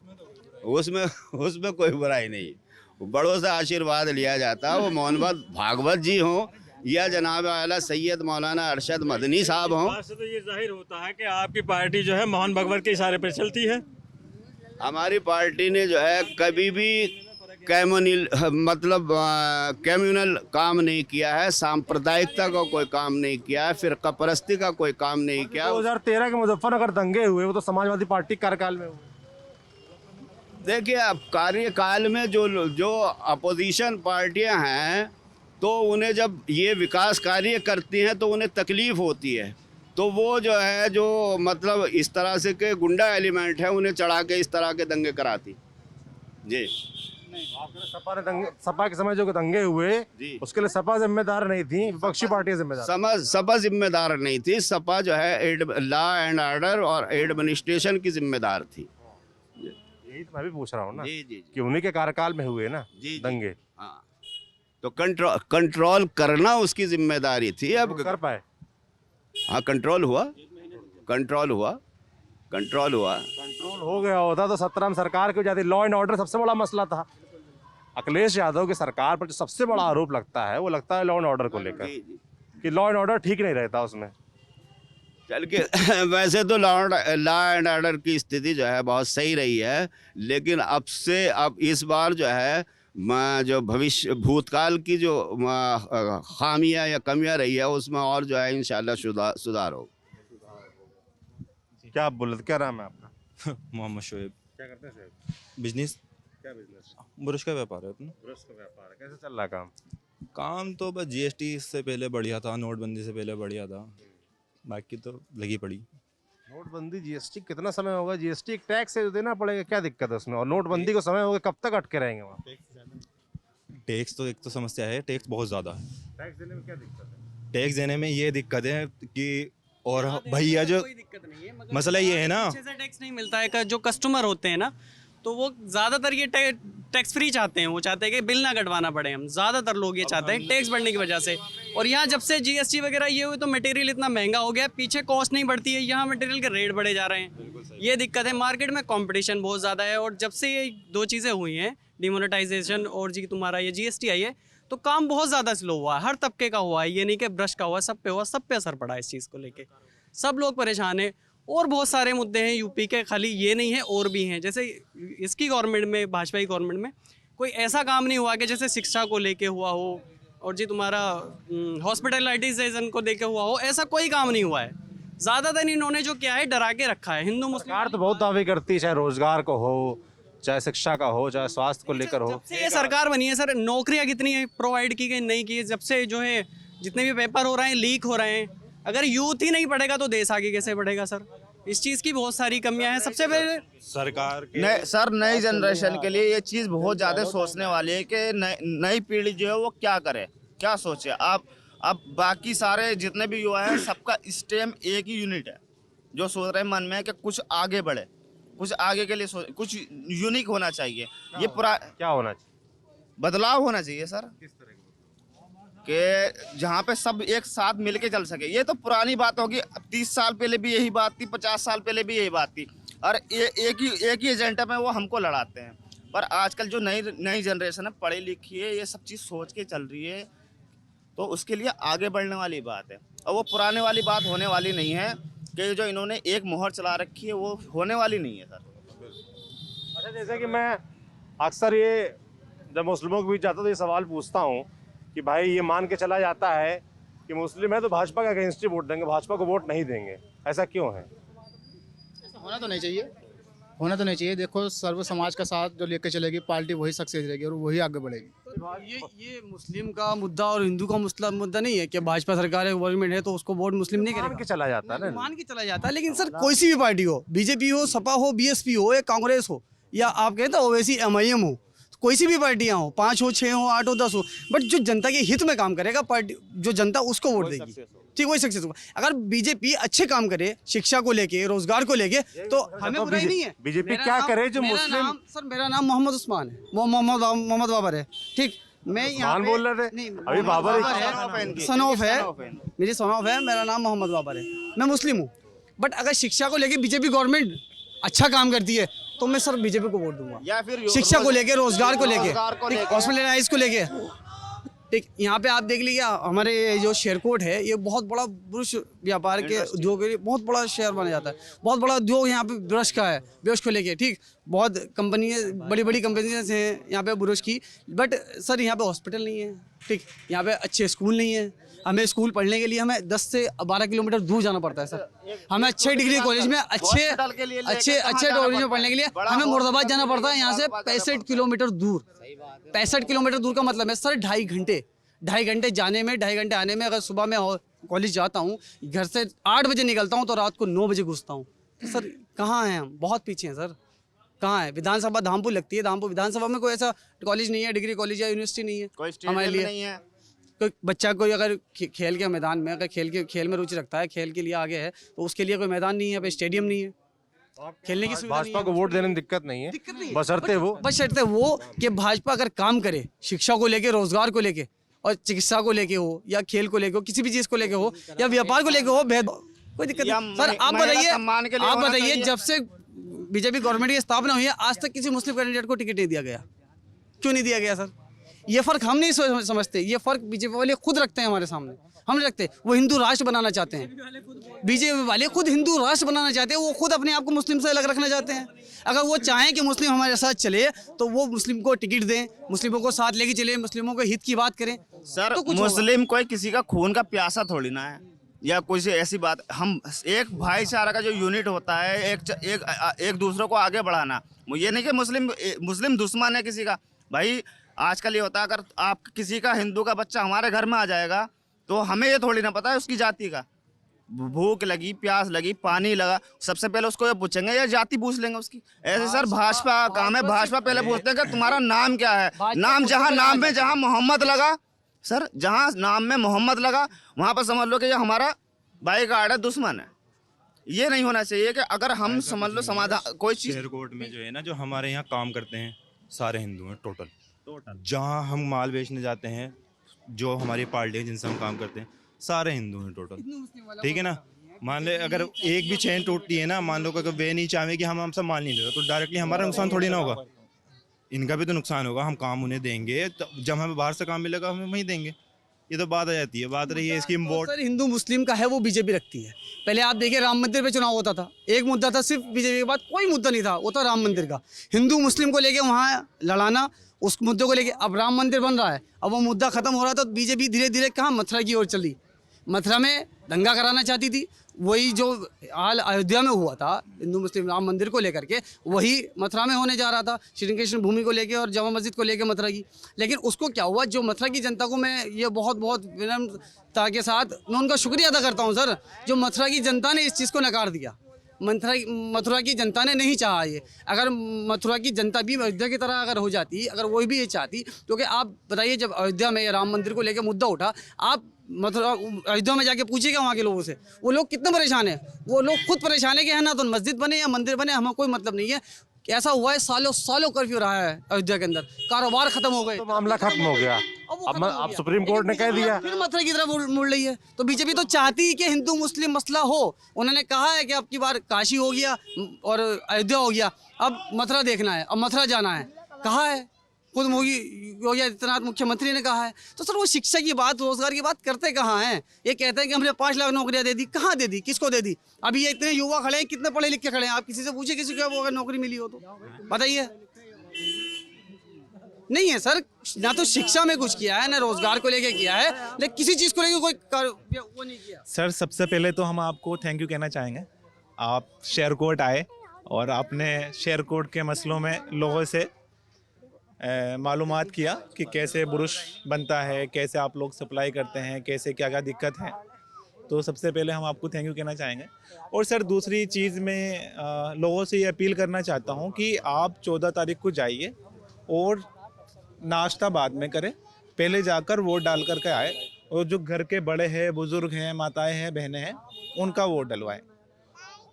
उसमें कोई बुराई नहीं। बड़ों से आशीर्वाद लिया जाता। वो मोहन भागवत जी हों या जनाब आला सैयद मौलाना अरशद मदनी साहब हों। बात से तो ये जाहिर होता है कि आपकी पार्टी जो है मोहन भगवत के इशारे पर चलती है। हमारी पार्टी ने जो है कभी भी कम्युनल काम नहीं किया है, सांप्रदायिकता का कोई काम नहीं किया है, फिरका परस्ती का कोई काम नहीं किया। 2013 के मुजफ्फरनगर दंगे हुए वो तो समाजवादी पार्टी के कार्यकाल में हुए। देखिए अब कार्यकाल में जो अपोजिशन पार्टियां हैं तो उन्हें जब ये विकास कार्य करती हैं तो उन्हें तकलीफ़ होती है, तो वो जो है जो मतलब इस तरह से के गुंडा एलिमेंट है उन्हें चढ़ा के इस तरह के दंगे कराती। जी सपा के समय जो दंगे हुए जी। उसके लिए सपा जिम्मेदार नहीं थी, विपक्षी पार्टी जिम्मेदार। सपा जिम्मेदार नहीं थी, सपा जो है लॉ एंड ऑर्डर और एडमिनिस्ट्रेशन की जिम्मेदार थी। यही तो मैं भी पूछ रहा हूँ ना जी जी कि उन्हीं के कार्यकाल में हुए ना जी दंगे। हाँ, तो कंट्रोल करना उसकी जिम्मेदारी थी। अब कर पाए? हाँ, कंट्रोल हुआ। कंट्रोल हो गया होता तो 17 में सरकार की जाती। लॉ एंड ऑर्डर सबसे बड़ा मसला था। अखिलेश यादव की सरकार पर जो सबसे बड़ा आरोप लगता है वो लगता है लॉ एंड ऑर्डर को लेकर, कि लॉ एंड ऑर्डर ठीक नहीं रहता उसमें। चल के वैसे तो लॉ एंड ऑर्डर की स्थिति जो है बहुत सही रही है, लेकिन अब इस बार जो है जो भूतकाल की जो खामियां या कमियां रही है उसमें और जो है इंशाल्लाह सुधार हो। क्या आप बोल, क्या नाम है आपका? मोहम्मद शोएब। क्या करते हैं शोएब? बिजनेस, क्या बिजनेस? ब्रश का व्यापार है अपना। ब्रश का व्यापार है। कैसे चल रहा है काम? काम तो बस जीएसटी से पहले बढ़िया था, नोटबंदी से पहले बढ़िया था, बाकी तो लगी पड़ी। नोटबंदी जीएसटी कितना समय होगा? जीएसटी एक टैक्स है जो देना पड़ेगा, क्या दिक्कत है उसमें? और नोटबंदी को समय होगा, कब तक अटके रहेंगे वहाँ? टैक्स तो एक तो समस्या है, टैक्स बहुत ज़्यादा है। टैक्स देने में क्या दिक्कत है? टैक्स देने में ये दिक्कत है कि और भैया जो कोई दिक्कत नहीं है, मगर मसला ये है ना, अच्छे से टैक्स नहीं मिलता है। जो कस्टमर होते हैं ना तो वो ज़्यादातर ये टैक्स फ्री चाहते हैं। वो चाहते हैं कि बिल ना कटवाना पड़े। हम ज़्यादातर लोग ये चाहते हैं टैक्स बढ़ने की वजह से। और यहाँ जब से जीएसटी वगैरह ये हुई तो मटेरियल इतना महंगा हो गया, पीछे कॉस्ट नहीं बढ़ती है, यहाँ मटेरियल के रेट बढ़े जा रहे हैं। ये दिक्कत है। मार्केट में कंपटीशन बहुत ज़्यादा है। और जब से ये दो चीज़ें हुई हैं, डिमोनेटाइजेशन और तुम्हारा ये जीएसटी आई है, तो काम बहुत ज़्यादा स्लो हुआ है। हर तबके का हुआ है, ये नहीं कि ब्रश का हुआ, सब पे असर पड़ा है इस चीज़ को लेके। सब लोग परेशान हैं। और बहुत सारे मुद्दे हैं यूपी के, खाली ये नहीं है और भी हैं। जैसे इसकी गवर्नमेंट में, भाजपा की गवर्नमेंट में कोई ऐसा काम नहीं हुआ कि जैसे शिक्षा को लेके हुआ हो और जी तुम्हारा हॉस्पिटलाइजेशन को लेके हुआ हो, ऐसा कोई काम नहीं हुआ है। ज़्यादातर इन्होंने जो किया है डरा के रखा है। हिंदू मुस्लिम सरकार तो बहुत दावे करती है, चाहे रोजगार को हो, चाहे शिक्षा का हो, चाहे स्वास्थ्य को लेकर हो। जब से ये सरकार बनी है सर, नौकरियां कितनी प्रोवाइड की गई, नहीं की। जब से जो है जितने भी पेपर हो रहे हैं, लीक हो रहे हैं। अगर यूथ ही नहीं पढ़ेगा तो देश आगे कैसे बढ़ेगा सर? इस चीज़ की बहुत सारी कमियां हैं। सबसे पहले सरकार के नई जनरेशन के लिए ये चीज़ बहुत ज़्यादा सोचने वाली है कि नई पीढ़ी जो है वो क्या करे, क्या सोचे। अब बाकी सारे जितने भी युवा हैं सबका स्टेम एक ही यूनिट है, जो सोच रहे हैं मन में कि कुछ आगे बढ़े, कुछ आगे के लिए कुछ यूनिक होना चाहिए। ये क्या होना चाहिए? बदलाव होना चाहिए सर, कि जहाँ पे सब एक साथ मिलके चल सके। ये तो पुरानी बात होगी, 30 साल पहले भी यही बात थी, 50 साल पहले भी यही बात थी, और एक ही एजेंडा में वो हमको लड़ाते हैं। पर आजकल जो नई जनरेशन है, पढ़ी लिखी है, ये सब चीज़ सोच के चल रही है, तो उसके लिए आगे बढ़ने वाली बात है। और वो पुराने वाली बात होने वाली नहीं है कि जो इन्होंने एक मोहर चला रखी है वो होने वाली नहीं है सर। अच्छा, जैसे कि मैं अक्सर ये जब मुस्लिमों के बीच जाता तो ये सवाल पूछता हूँ कि भाई ये मान के चला जाता है कि मुस्लिम है तो भाजपा के अगेंस्ट ही वोट देंगे, भाजपा को वोट नहीं देंगे। ऐसा क्यों है? ऐसा होना तो नहीं चाहिए, होना तो नहीं चाहिए। देखो, सर्व समाज का साथ जो लेकर चलेगी पार्टी वही सक्सेस रहेगी और वही आगे बढ़ेगी। ये मुस्लिम का मुद्दा और हिंदू का मुद्दा नहीं है कि भाजपा सरकार है, गवर्नमेंट है तो उसको वोट मुस्लिम नहीं मान करेगा। के चला जाता है ना, मान के चला जाता है। लेकिन सर कोई सी भी पार्टी हो, बीजेपी हो, सपा हो, बीएसपी हो या कांग्रेस हो, या आप कहते हो ओवैसी एमआईएम हो, कोई सी भी पार्टियां हो, 5 हो, 6 हो, 8 हो, 10 हो, बट जो जनता के हित में काम करेगा पार्टी, जो जनता उसको वोट देगी, ठीक, वही सक्सेस होगा। अगर बीजेपी अच्छे काम करे शिक्षा को लेके, रोजगार को लेके, तो हमें बुराई नहीं है। बीजेपी क्या करे जो मुस्लिम? सर मेरा नाम मोहम्मद उस्मान है, मोहम्मद बाबर है, ठीक। मैं यहाँ बोल रहे थे नहीं, अभी बाबर सनौफ है, मेरी सनौफ है, मेरा नाम मोहम्मद बाबर है, मैं मुस्लिम हूँ। बट अगर शिक्षा को लेके बीजेपी गवर्नमेंट अच्छा काम करती है तो मैं सर बीजेपी को वोट दूंगा। या फिर शिक्षा को लेके, रोजगार को लेके, हॉस्पिटलाइज को लेके, ठीक, यहाँ पे आप देख लीजिए हमारे जो शेरकोट है ये बहुत बड़ा ब्रश व्यापार के उद्योग के लिए बहुत बड़ा शहर माना जाता है। बहुत बड़ा उद्योग यहाँ पे ब्रश का है, ब्रश को लेके। ठीक, बहुत कंपनियाँ, बड़ी बड़ी कंपनियाँ हैं यहाँ पे ब्रश की। बट सर यहाँ पे हॉस्पिटल नहीं है। ठीक, यहाँ पे अच्छे स्कूल नहीं है। हमें स्कूल पढ़ने के लिए हमें 10 से 12 किलोमीटर दूर जाना पड़ता है सर। हमें अच्छे डिग्री कॉलेज में अच्छे कॉलेज में पढ़ने के लिए हमें मुर्दाबाद जाना पड़ता है, यहाँ से 65 किलोमीटर दूर। 65 किलोमीटर दूर का मतलब है सर 2.5 घंटे जाने में, 2.5 घंटे आने में। अगर सुबह मैं कॉलेज जाता हूँ, घर से 8 बजे निकलता हूँ तो रात को 9 बजे घुसता हूँ। तो सर कहाँ हैं हम? बहुत पीछे हैं सर। कहाँ है? विधानसभा धामपुर लगती है, धामपुर विधानसभा में कोई ऐसा कॉलेज नहीं है, डिग्री कॉलेज या यूनिवर्सिटी नहीं है हमारे लिए। नहीं है। कोई बच्चा कोई अगर खेल के मैदान में, अगर खेल में रुचि रखता है, खेल के लिए आगे है, तो उसके लिए कोई मैदान नहीं है, स्टेडियम नहीं है, खेलने की सुविधा नहीं है। भाजपा को वोट देने में दिक्कत नहीं है, बशर्ते वो कि भाजपा अगर काम करे शिक्षा को लेके, रोजगार को लेके और चिकित्सा को लेके हो, या खेल को लेके हो, किसी भी चीज को लेके हो, या व्यापार को लेके हो, कोई दिक्कत नहीं। सर आप बताइए जब से बीजेपी गवर्नमेंट की स्थापना हुई है आज तक किसी मुस्लिम कैंडिडेट को टिकट नहीं दिया गया। क्यों नहीं दिया गया सर? ये फर्क हम नहीं समझते, ये फर्क बीजेपी वाले खुद रखते हैं हमारे सामने। हम रखते, वो हिंदू राष्ट्र बनाना चाहते हैं। बीजेपी वाले खुद हिंदू राष्ट्र बनाना चाहते हैं, वो खुद अपने आप को मुस्लिम से अलग रखना चाहते हैं। अगर वो चाहें कि मुस्लिम हमारे साथ चले तो वो मुस्लिम को टिकट दें, मुस्लिमों को साथ लेके चले, मुस्लिमों के हित की बात करें सर। तो मुस्लिम कोई किसी का खून का प्यासा थोड़ी ना है, या कोई ऐसी बात। हम एक भाईचारा का जो यूनिट होता है, एक दूसरे को आगे बढ़ाना। ये नहीं कि मुस्लिम दुश्मन है किसी का। भाई आजकल ये होता है, अगर आप किसी का हिंदू का बच्चा हमारे घर में आ जाएगा तो हमें ये थोड़ी ना पता है उसकी जाति का। भूख लगी, प्यास लगी, पानी लगा, सबसे पहले उसको ये पूछेंगे या जाति पूछ लेंगे उसकी। ऐसे सर भाजपा का काम है, भाजपा पहले पूछते हैं कि तुम्हारा नाम क्या है। नाम जहाँ मोहम्मद लगा सर, जहाँ नाम में मोहम्मद लगा वहाँ पर समझ लो कि ये हमारा भाई गार्ड है, दुश्मन है। ये नहीं होना चाहिए कि अगर हम समझ लो समाधान कोई चीज़। शेरकोट में जो है ना, जो हमारे यहाँ काम करते हैं सारे हिंदू हैं टोटल। जहाँ हम माल बेचने जाते हैं, जो हमारी पार्टी है जिनसे हम काम करते हैं, सारे हिंदू हैं टोटल। ठीक है ना? मान ले अगर एक भी चेन टूटती है ना, मान लो कि वे नहीं चाहे कि हम हमसे माल नहीं ले रहे, तो डायरेक्टली हमारा नुकसान थोड़ी ना होगा, इनका भी तो नुकसान होगा। हम काम उन्हें देंगे, तो जब हमें बाहर से काम मिलेगा हमें वहीं देंगे। ये तो बात आ जाती है। बात रही है इसकी वोट। सर हिंदू मुस्लिम का है वो बीजेपी रखती है। पहले आप देखिए राम मंदिर पे चुनाव होता था, एक मुद्दा था सिर्फ, बीजेपी के बाद कोई मुद्दा नहीं था, वो था राम मंदिर का। हिंदू मुस्लिम को लेके वहाँ लड़ाना, उस मुद्दे को लेके। अब राम मंदिर बन रहा है, अब वो मुद्दा खत्म हो रहा था, तो बीजेपी धीरे धीरे कहाँ मथुरा की ओर चली। मथुरा में दंगा कराना चाहती थी, वही जो हाल अयोध्या में हुआ था हिंदू मुस्लिम राम मंदिर को लेकर के, वही मथुरा में होने जा रहा था, श्री कृष्ण भूमि को लेके और जामा मस्जिद को लेके मथुरा की। लेकिन उसको क्या हुआ, जो मथुरा की जनता को मैं ये बहुत विनम्रता के साथ मैं उनका शुक्रिया अदा करता हूँ सर, जो मथुरा की जनता ने इस चीज़ को नकार दिया। मथुरा की जनता ने नहीं चाहा ये। अगर मथुरा की जनता भी अयोध्या की तरह अगर हो जाती, अगर वो भी ये चाहती, क्योंकि आप बताइए जब अयोध्या में राम मंदिर को लेकर मुद्दा उठा, आप मथुरा अयोध्या में जाके पूछिएगा वहाँ के लोगों से, वो लोग कितने परेशान हैं। वो लोग खुद परेशान है कि है ना, तो मस्जिद बने या मंदिर बने, हमें कोई मतलब नहीं है। ऐसा हुआ है, सालों सालों कर्फ्यू रहा है अयोध्या के अंदर, कारोबार खत्म हो गए, तो मामला खत्म हो गया। अब सुप्रीम कोर्ट ने कह दिया, फिर मथुरा की तरफ मुड़ रही है। तो बीजेपी तो चाहती है कि हिंदू मुस्लिम मसला हो। उन्होंने कहा है कि अब की बार काशी हो गया और अयोध्या हो गया, अब मथुरा देखना है, अब मथुरा जाना है, कहा है खुद योगी आदित्यनाथ मुख्यमंत्री ने कहा है। तो सर वो शिक्षा की बात, रोजगार की बात करते कहाँ हैं? ये कहते हैं कि हमने 5 लाख नौकरियां दे दी, कहाँ दे दी, किसको दे दी? अभी ये इतने युवा खड़े हैं, कितने पढ़े लिखे खड़े हैं, आप किसी से पूछिए, किसी को वो अगर नौकरी मिली हो तो बताइए। नहीं है सर, ना तो शिक्षा में कुछ किया है, ना रोजगार को लेके किया है, लेकिन किसी चीज़ को लेके कोई वो नहीं किया। सर सबसे पहले तो हम आपको थैंक यू कहना चाहेंगे, आप शेरकोट आए और आपने शेरकोट के मसलों में लोगों से मालूमात किया कि कैसे बुरुश बनता है, कैसे आप लोग सप्लाई करते हैं, कैसे क्या क्या दिक्कत है। तो सबसे पहले हम आपको थैंक यू कहना चाहेंगे। और सर दूसरी चीज़ मैं लोगों से ये अपील करना चाहता हूँ कि आप 14 तारीख को जाइए और नाश्ता बाद में करें, पहले जाकर वोट डाल करके आए, और जो घर के बड़े हैं, बुज़ुर्ग हैं, माताएं हैं, बहनें हैं, उनका वोट डलवाएं।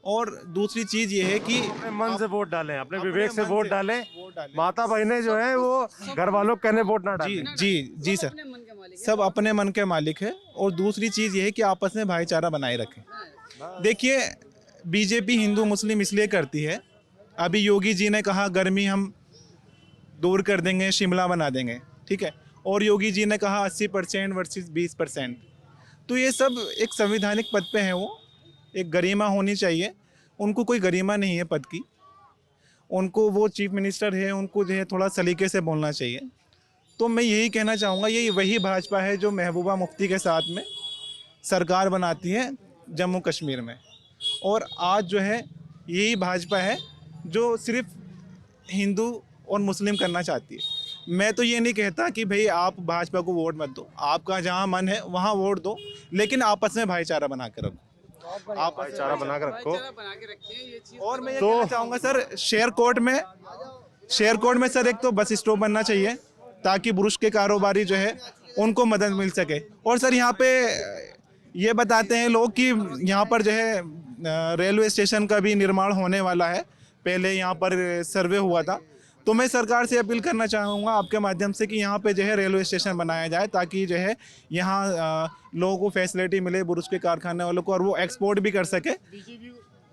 और दूसरी चीज़ ये है कि अपने मन से वोट डालें, अपने विवेक से वोट डालें। माता बहनें जो है वो घर वालों कहने वोट ना डालें। जी सर, सब अपने मन के मालिक है। और दूसरी चीज़ ये है कि आपस में भाईचारा बनाए रखें। देखिए बीजेपी हिंदू मुस्लिम इसलिए करती है, अभी योगी जी ने कहा गर्मी हम दूर कर देंगे, शिमला बना देंगे, ठीक है, और योगी जी ने कहा 80% वर्सेस 20%। तो ये सब एक संवैधानिक पद पे हैं, वो एक गरिमा होनी चाहिए। उनको कोई गरिमा नहीं है पद की, उनको वो चीफ मिनिस्टर है, उनको जो है थोड़ा सलीके से बोलना चाहिए। तो मैं यही कहना चाहूँगा, यही वही भाजपा है जो महबूबा मुफ्ती के साथ में सरकार बनाती है जम्मू कश्मीर में, और आज जो है यही भाजपा है जो सिर्फ हिंदू और मुस्लिम करना चाहती है। मैं तो ये नहीं कहता कि भाई आप भाजपा को वोट मत दो, आपका जहाँ मन है वहाँ वोट दो, लेकिन आपस में भाईचारा बना के रखो, आप भाईचारा बना के रखो। और मैं ये कहना चाहूँगा सर, शेयर कोट में सर एक तो बस स्टॉप बनना चाहिए ताकि बुरुश के कारोबारी जो है उनको मदद मिल सके। और सर यहाँ पे ये बताते हैं लोग कि यहाँ पर जो है रेलवे स्टेशन का भी निर्माण होने वाला है, पहले यहाँ पर सर्वे हुआ था। तो मैं सरकार से अपील करना चाहूँगा आपके माध्यम से कि यहाँ पे जो है रेलवे स्टेशन बनाया जाए, ताकि जो है यहाँ लोगों को फैसिलिटी मिले, बुरुश के कारखाने वालों को, और वो एक्सपोर्ट भी कर सके।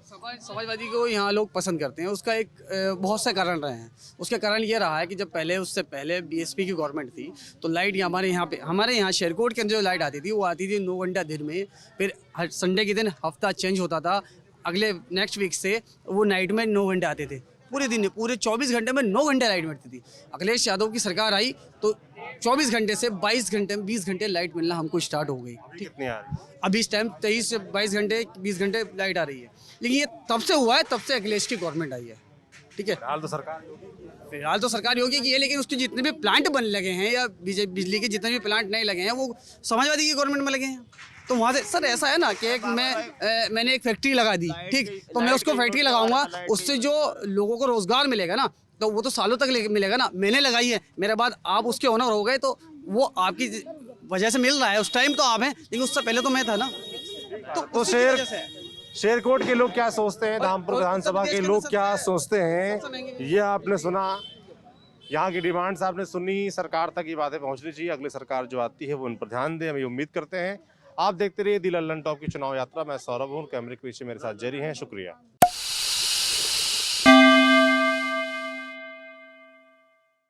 समाजवादी को यहाँ लोग पसंद करते हैं, उसका एक बहुत से कारण रहे हैं। उसका कारण ये रहा है कि जब पहले, उससे पहले बीएसपी की गवर्नमेंट थी तो लाइट हमारे यहाँ शेरकोट के अंदर जो लाइट आती थी वो आती थी 9 घंटा दिन में, फिर हर संडे के दिन हफ्ता चेंज होता था, अगले नेक्स्ट वीक से वो नाइट में 9 घंटे आते थे, पूरे दिन पूरे 24 घंटे में 9 घंटे लाइट मिलती थी। अखिलेश यादव की सरकार आई तो 24 घंटे से 22 घंटे में 20 घंटे लाइट मिलना हमको स्टार्ट हो गई। कितनी आ रही है? अभी इस टाइम 23 से 22 घंटे 20 घंटे लाइट आ रही है, लेकिन ये तब से हुआ है, तब से अखिलेश की गवर्नमेंट आई है। ठीक है, फिलहाल तो सरकार योगी की है, लेकिन उसके जितने भी प्लांट बन लगे हैं या बिजली के जितने भी प्लांट नहीं लगे हैं वो समाजवादी की गवर्नमेंट में लगे हैं। तो वहाँ से सर ऐसा है ना कि मैंने एक फैक्ट्री लगा दी, ठीक, तो मैं उसको फैक्ट्री लगाऊंगा, उससे जो लोगों को रोजगार मिलेगा ना, तो वो तो सालों तक मिलेगा ना। मैंने लगाई है, मेरे बाद आप उसके ओनर हो गए, तो वो आपकी वजह से मिल रहा है। उस टाइम तो आप हैं, लेकिन उससे पहले तो मैं था ना। तो शेरकोट के लोग क्या सोचते हैं, धामपुर विधानसभा के लोग क्या सोचते हैं, ये आपने सुना। यहाँ की डिमांड्स आपने सुनी, सरकार तक ये बातें पहुँचनी चाहिए। अगली सरकार जो आती है वो उन पर ध्यान दे, हम ये उम्मीद करते हैं। आप देखते रहिए दी लल्लन टॉप की चुनाव यात्रा। मैं सौरभ हूँ, कैमरे के पीछे मेरे साथ जेरी हैं। शुक्रिया।